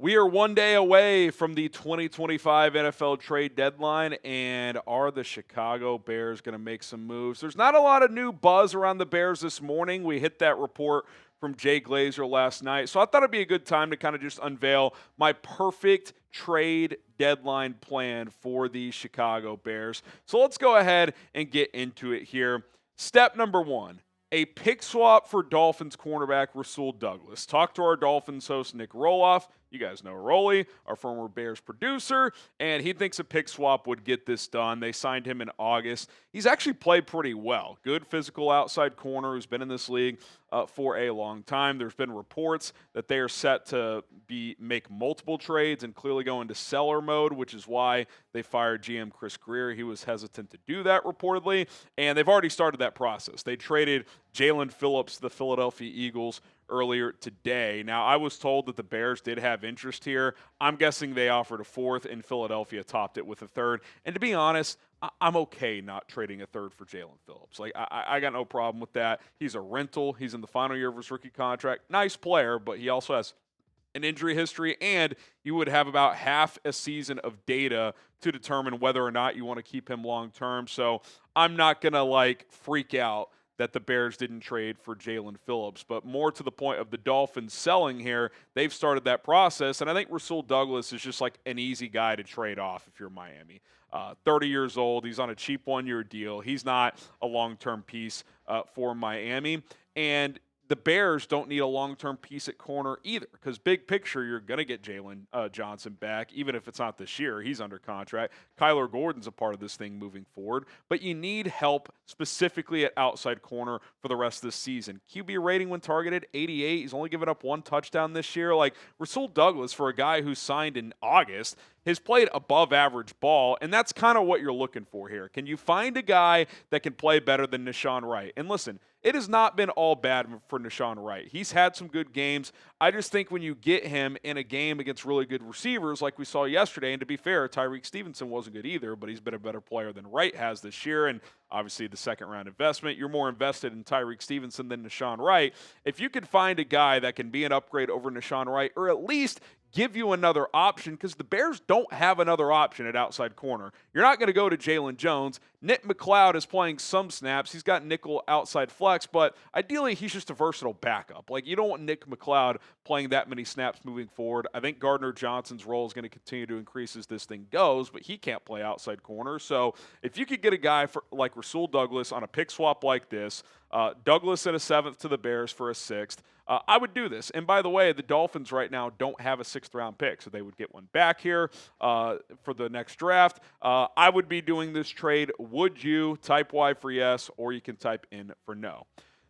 We are one day away from the 2025 NFL trade deadline, and are the Chicago Bears going to make some moves? There's not a lot of new buzz around the Bears this morning. We hit that report from Jay Glazer last night, so I thought it'd be a good time to kind of just unveil my perfect trade deadline plan for the Chicago Bears. So let's go ahead and get into it here. Step number one. A pick swap for Dolphins cornerback Rasul Douglas. Talked to our Dolphins host Nick Roloff. You guys know Rolly, our former Bears producer, and he thinks a pick swap would get this done. They signed him in August. He's actually played pretty well. Good physical outside corner who's been in this league for a long time. There's been reports that they are set to make multiple trades and clearly go into seller mode, which is why they fired GM Chris Greer. He was hesitant to do that reportedly, and they've already started that process. They traded Jaelan Phillips to the Philadelphia Eagles earlier today. Now, I was told that the Bears did have interest here. I'm guessing they offered a fourth, and Philadelphia topped it with a third. And to be honest, I'm okay not trading a third for Jaelan Phillips. Like, I got no problem with that. He's a rental. He's in the final year of his rookie contract. Nice player, but he also has an injury history, and you would have about half a season of data to determine whether or not you want to keep him long term. So I'm not going to, freak out that the Bears didn't trade for Jaelan Phillips. But more to the point of the Dolphins selling here, they've started that process. And I think Rasul Douglas is just like an easy guy to trade off if you're Miami. 30 years old. He's on a cheap one-year deal. He's not a long-term piece for Miami. And the Bears don't need a long-term piece at corner either, because big picture, you're going to get Jaelan Johnson back, even if it's not this year. He's under contract. Kyler Gordon's a part of this thing moving forward, but you need help specifically at outside corner for the rest of this season. QB rating when targeted, 88. He's only given up one touchdown this year. Rasul Douglas, for a guy who signed in August, has played above average ball, and that's kind of what you're looking for here. Can you find a guy that can play better than Nahshon Wright? And listen, it has not been all bad for Nahshon Wright. He's had some good games. I just think when you get him in a game against really good receivers like we saw yesterday, and to be fair, Tyreek Stevenson wasn't good either, but he's been a better player than Wright has this year, and obviously the second-round investment. You're more invested in Tyreek Stevenson than Nahshon Wright. If you could find a guy that can be an upgrade over Nahshon Wright, or at least give you another option, because the Bears don't have another option at outside corner. You're not going to go to Jaylon Jones. Nick McLeod is playing some snaps. He's got nickel outside flex, but ideally he's just a versatile backup. You don't want Nick McLeod playing that many snaps moving forward. I think Gardner Johnson's role is going to continue to increase as this thing goes, but he can't play outside corner. So if you could get a guy like Rasul Douglas on a pick swap like this, Douglas at a 7th to the Bears for a 6th, I would do this. And by the way, the Dolphins right now don't have a 6th-round pick, so they would get one back here for the next draft. I would be doing this trade. Would you? Type Y for yes, or you can type in for no.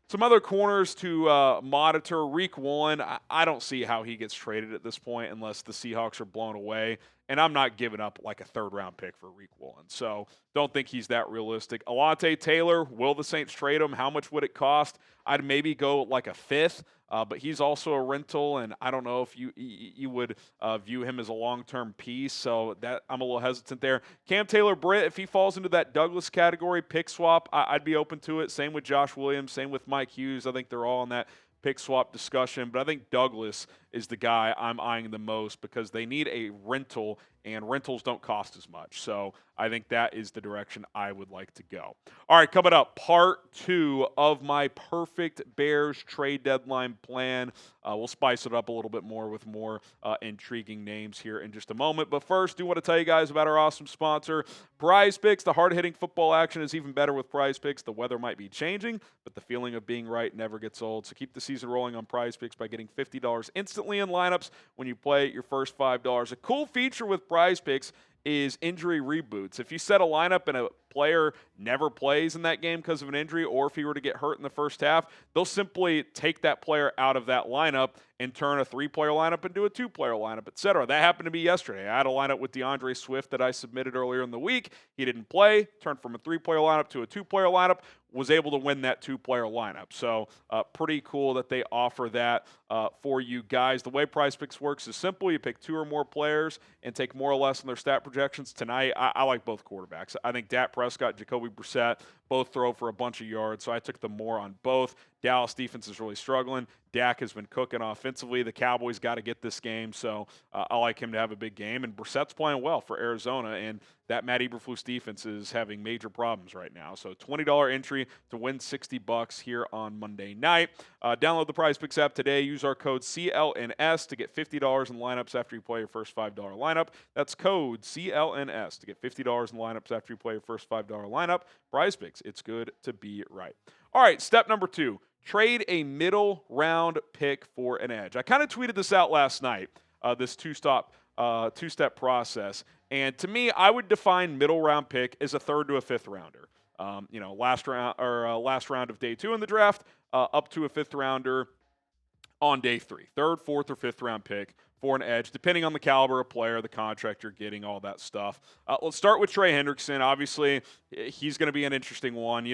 Some other corners to monitor. Riq Woolen, I don't see how he gets traded at this point unless the Seahawks are blown away. And I'm not giving up a 3rd-round pick for Riq Woolen. So don't think he's that realistic. Alontae Taylor, will the Saints trade him? How much would it cost? I'd maybe go a 5th. But he's also a rental, and I don't know if you would view him as a long-term piece, so that I'm a little hesitant there. Cam Taylor-Britt, if he falls into that Douglas category, pick swap, I'd be open to it. Same with Josh Williams, same with Mike Hughes. I think they're all in that pick swap discussion, but I think Douglas is the guy I'm eyeing the most because they need a rental, and rentals don't cost as much. So I think that is the direction I would like to go. All right, coming up, part 2 of my perfect Bears trade deadline plan. We'll spice it up a little bit more with more intriguing names here in just a moment. But first, do want to tell you guys about our awesome sponsor, Prize Picks. The hard-hitting football action is even better with Prize Picks. The weather might be changing, but the feeling of being right never gets old. So keep the season rolling on Prize Picks by getting $50 instantly in lineups when you play your first $5. A cool feature with Prize Picks is injury reboots. If you set a lineup and a player never plays in that game because of an injury, or if he were to get hurt in the first half, they'll simply take that player out of that lineup and turn a 3-player lineup into a 2-player lineup, etc. That happened to me yesterday. I had a lineup with DeAndre Swift that I submitted earlier in the week. He didn't play, turned from a 3-player lineup to a 2-player lineup, was able to win that 2-player lineup. So pretty cool that they offer that for you guys. The way Prize Picks works is simple. You pick 2 or more players and take more or less on their stat projections. Tonight, I like both quarterbacks. I think Dak Prescott, Jacoby Brissett both throw for a bunch of yards, so I took the more on both. Dallas defense is really struggling. Dak has been cooking offensively. The Cowboys got to get this game, so I like him to have a big game. And Brissett's playing well for Arizona, and that Matt Eberflus defense is having major problems right now. So $20 entry to win $60 here on Monday night. Download the Prize Picks app today. Use our code CLNS to get $50 in lineups after you play your first $5 lineup. That's code CLNS to get $50 in lineups after you play your first $5 lineup. Prize Picks, it's good to be right. All right, step number 2. Trade a middle round pick for an edge. I kind of tweeted this out last night, this two-step process. And to me, I would define middle round pick as a third to a fifth rounder. Last round of day 2 in the draft, up to a fifth rounder on day 3. Third, fourth, or fifth round pick for an edge, depending on the caliber of player, the contract you're getting, all that stuff. Let's start with Trey Hendrickson. Obviously, he's going to be an interesting one.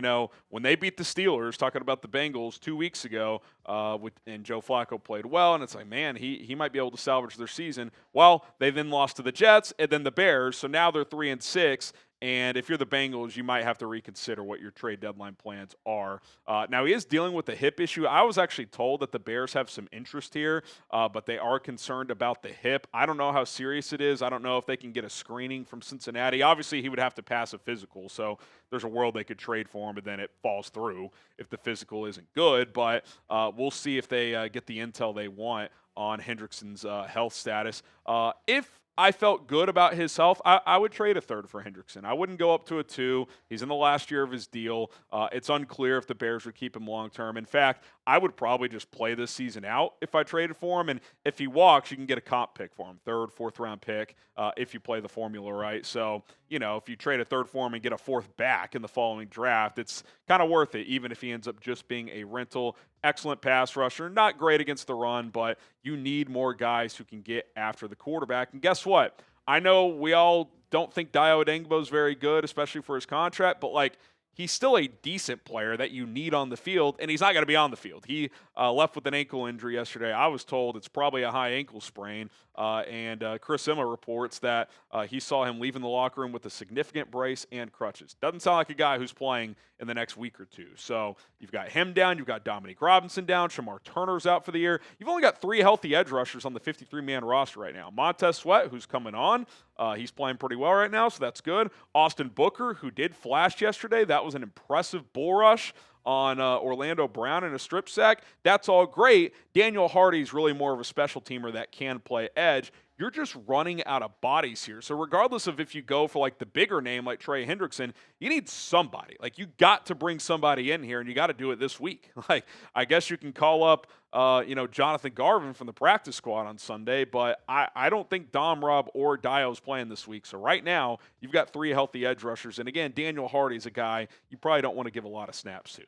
When they beat the Steelers, talking about the Bengals 2 weeks ago, and Joe Flacco played well, and it's like, man, he might be able to salvage their season. Well, they then lost to the Jets and then the Bears, so now they're 3-6. And if you're the Bengals, you might have to reconsider what your trade deadline plans are. Now, he is dealing with a hip issue. I was actually told that the Bears have some interest here, but they are concerned about the hip. I don't know how serious it is. I don't know if they can get a screening from Cincinnati. Obviously, he would have to pass a physical, so there's a world they could trade for him, but then it falls through if the physical isn't good. But we'll see if they get the intel they want on Hendrickson's health status. If I felt good about his health, I would trade a third for Hendrickson. I wouldn't go up to a 2. He's in the last year of his deal. It's unclear if the Bears would keep him long term. In fact, I would probably just play this season out if I traded for him. And if he walks, you can get a comp pick for him, third, fourth round pick, if you play the formula right. So, if you trade a third for him and get a fourth back in the following draft, it's kind of worth it, even if he ends up just being a rental. Excellent pass rusher, not great against the run, but you need more guys who can get after the quarterback. And guess what? I know we all don't think Dio Adengbo is very good, especially for his contract, but he's still a decent player that you need on the field, and he's not going to be on the field. He left with an ankle injury yesterday. I was told it's probably a high ankle sprain, and Chris Emma reports that he saw him leaving the locker room with a significant brace and crutches. Doesn't sound like a guy who's playing in the next week or 2. So you've got him down. You've got Dominique Robinson down. Shamar Turner's out for the year. You've only got 3 healthy edge rushers on the 53-man roster right now. Montez Sweat, who's coming on. He's playing pretty well right now, so that's good. Austin Booker, who did flash yesterday. That was an impressive bull rush on Orlando Brown in a strip sack. That's all great. Daniel Hardy's really more of a special teamer that can play edge. You're just running out of bodies here. So regardless of if you go for the bigger name like Trey Hendrickson, you need somebody. You got to bring somebody in here, and you got to do it this week. I guess you can call up Jonathan Garvin from the practice squad on Sunday, but I don't think Dom, Rob, or Dio's playing this week. So right now, you've got 3 healthy edge rushers. And again, Daniel Hardy's a guy you probably don't want to give a lot of snaps to.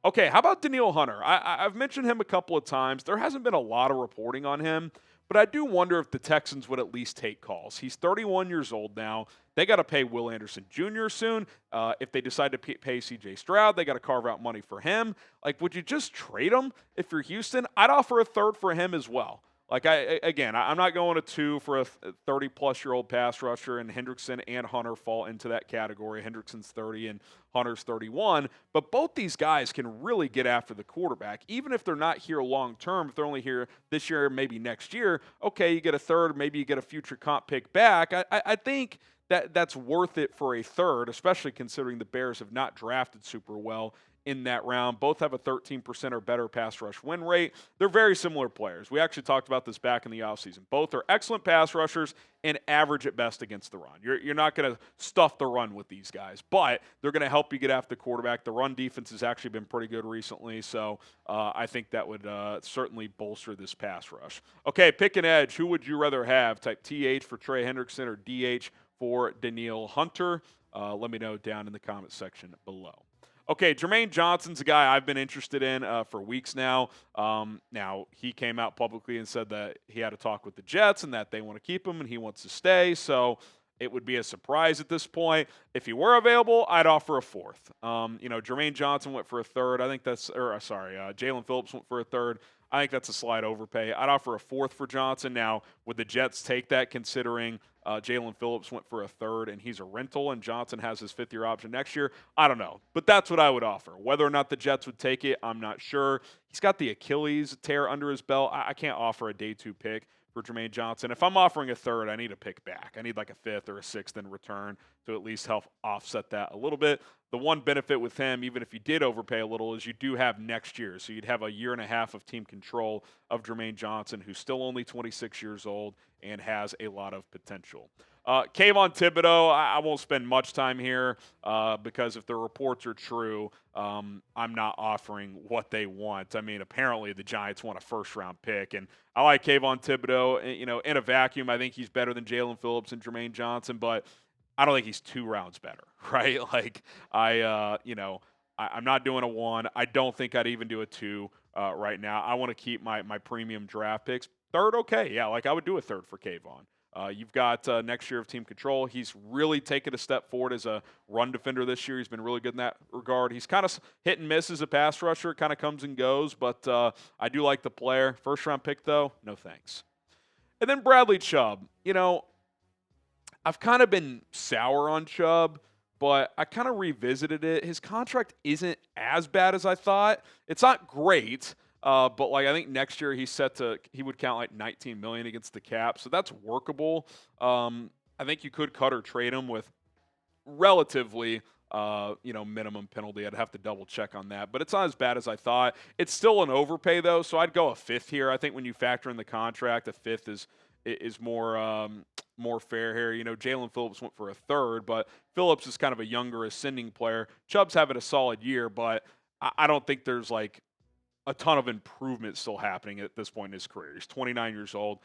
Okay, how about Danielle Hunter? I've mentioned him a couple of times. There hasn't been a lot of reporting on him, but I do wonder if the Texans would at least take calls. He's 31 years old now. They got to pay Will Anderson Jr. soon. If they decide to pay C.J. Stroud, they got to carve out money for him. Would you just trade him if you're Houston? I'd offer a third for him as well. I'm not going to 2 for a 30-plus-year-old pass rusher, and Hendrickson and Hunter fall into that category. Hendrickson's 30 and Hunter's 31. But both these guys can really get after the quarterback, even if they're not here long-term. If they're only here this year, maybe next year, okay, you get a third, maybe you get a future comp pick back. I think that's worth it for a third, especially considering the Bears have not drafted super well in that round. Both have a 13% or better pass rush win rate. They're very similar players. We actually talked about this back in the offseason. Both are excellent pass rushers and average at best against the run. You're not going to stuff the run with these guys, but they're going to help you get after the quarterback. The run defense has actually been pretty good recently, so I think that would certainly bolster this pass rush. Okay, pick an edge. Who would you rather have? Type TH for Trey Hendrickson or DH for Danielle Hunter. Let me know down in the comments section below. Okay, Jermaine Johnson's a guy I've been interested in for weeks now. Now, he came out publicly and said that he had a talk with the Jets and that they want to keep him and he wants to stay. So it would be a surprise at this point. If he were available, I'd offer a fourth. Jermaine Johnson went for a third. Jaelan Phillips went for a third. I think that's a slight overpay. I'd offer a fourth for Johnson. Now, would the Jets take that considering Jaelan Phillips went for a third, and he's a rental, and Johnson has his fifth-year option next year. I don't know, but that's what I would offer. Whether or not the Jets would take it, I'm not sure. He's got the Achilles tear under his belt. I can't offer a day 2 pick for Jermaine Johnson. If I'm offering a third, I need a pick back. I need like a fifth or a sixth in return to at least help offset that a little bit. The one benefit with him, even if you did overpay a little, is you do have next year. So you'd have a year and a half of team control of Jermaine Johnson, who's still only 26 years old and has a lot of potential. Kayvon Thibodeaux, I won't spend much time here because if the reports are true, I'm not offering what they want. I mean, apparently the Giants want a first-round pick, and I like Kayvon Thibodeaux. You know, in a vacuum, I think he's better than Jaelan Phillips and Jermaine Johnson, but I don't think he's 2 rounds better, right? Like, I'm not doing a 1. I don't think I'd even do a 2 right now. I want to keep my premium draft picks. Third, okay. Yeah, like I would do a third for Kayvon. You've got next year of team control. He's really taken a step forward as a run defender this year. He's been really good in that regard. He's kind of hit and miss as a pass rusher. Kind of comes and goes, but I do like the player. First-round pick, though, no thanks. And then Bradley Chubb. You know, I've kind of been sour on Chubb, but I kind of revisited it. His contract isn't as bad as I thought. It's not great. But like I think next year he would count like $19 million against the cap, so that's workable. I think you could cut or trade him with relatively minimum penalty. I'd have to double check on that, but it's not as bad as I thought. It's still an overpay though, so I'd go a fifth here. I think when you factor in the contract, a fifth is more fair here. You know, Jaelan Phillips went for a third, but Phillips is kind of a younger ascending player. Chubb's having a solid year, but I don't think there's like a ton of improvement still happening at this point in his career. He's 29 years old.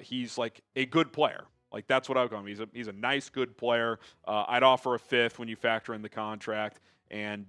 He's like a good player. Like that's what I would call him. He's a nice, good player. I'd offer a fifth when you factor in the contract and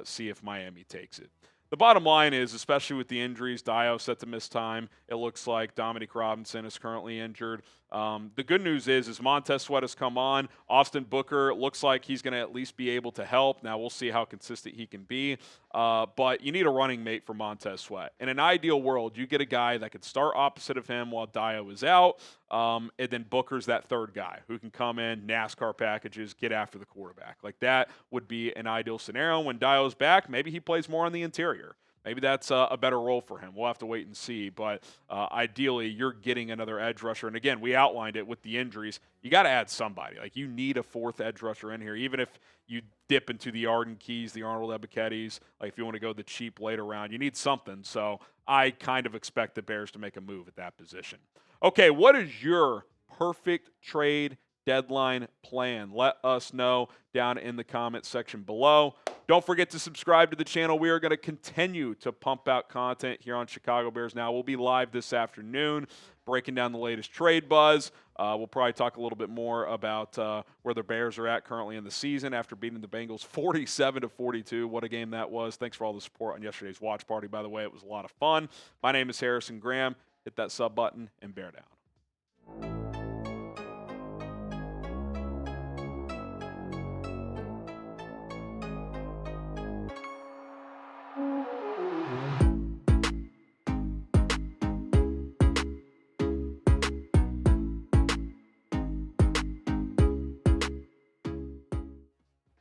see if Miami takes it. The bottom line is, especially with the injuries, Dio set to miss time. It looks like Dominique Robinson is currently injured. The good news is Montez Sweat has come on. Austin Booker looks like he's going to at least be able to help. Now we'll see how consistent he can be. But you need a running mate for Montez Sweat. In an ideal world, you get a guy that could start opposite of him while Dio is out. And then Booker's that third guy who can come in, NASCAR packages, get after the quarterback. Like that would be an ideal scenario. When Dio's back, maybe he plays more on the interior. Maybe that's a better role for him. We'll have to wait and see. But ideally, you're getting another edge rusher. And again, we outlined it with the injuries. You got to add somebody. Like you need a fourth edge rusher in here, even if you dip into the Arden Keys, the Arnold Ebiketis. Like if you want to go the cheap later round, you need something. So I kind of expect the Bears to make a move at that position. Okay, what is your perfect trade deadline plan? Let us know down in the comments section below. Don't forget to subscribe to the channel. We are going to continue to pump out content here on Chicago Bears Now. We'll be live this afternoon breaking down the latest trade buzz. We'll probably talk a little bit more about where the Bears are at currently in the season after beating the Bengals 47-42. What a game that was. Thanks for all the support on yesterday's watch party, by the way. It was a lot of fun. My name is Harrison Graham. Hit that sub button and bear down.